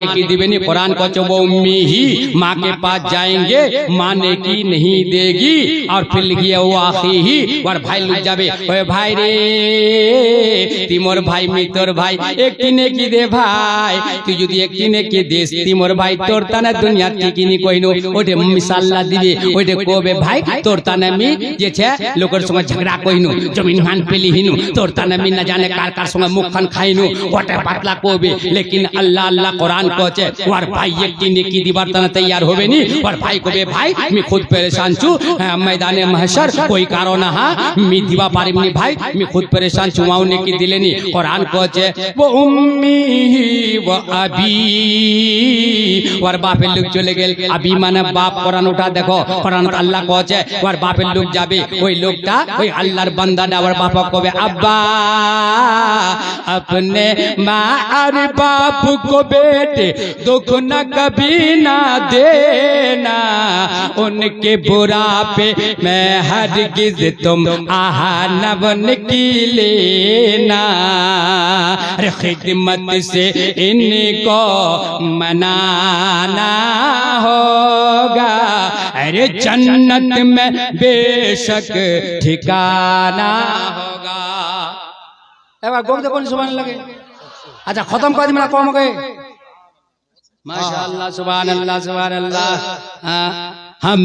की दिवेनी कुरान को चौबी ही माँ के पास जाएंगे, माने की नहीं देगी और फिर लिखिए वो आखी ही और भाई लुट जावे ओए भाई रे तिमोर भाई मितोर भाई एक किने की दे भाई তুই যদি এক কিনে কি দেশ তিমোর ভাই তোর তানা দুনিয়া কি কিনি কইনো ওটে মিসাল্লা দিবে ওটে কোবে ভাই তোর তানা মি যে ছে লোকের সঙ্গে ঝগড়া কইনো জমিন খান পেলি হিনু তোর তানা মি না জানে কার কার সঙ্গে মুখ খান খাইনো ওটে পাতলা কোবে लेकिन अल्लाह अल्लाह कुरान कोचे और भाई एक किने की दीवार तना तैयार होवे नी और भाई को बे भाई मैं खुद परेशान छु मैदान महशर कोई कारण हा मी दीवा पारिमनी भाई मैं खुद परेशान छु माउने की दिलेनी कुरान कोचे वो उम्मी व अबी और बापेर लोग चले गेल अबी माने बाप कुरान उठा देखो कुरान अल्लाह कोचे और बापेर लोग जाबे ওই লোকটা ওই আল্লাহর বান্দাটা और बाप कोबे अब्बा अपने माँ और बाप को बेटे दुख न कभी ना देना उनके बुढ़ापे में हरगिज तुम आहा न बन की लेना खिदमत से इनको मनाना होगा अरे जन्नत में बेशक ठिकाना होगा এবার গোবদে কোন সুবহান লাগে अच्छा खत्म कर दी मेरा कौम गए माशाअल्लाह सुभान अल्लाह हम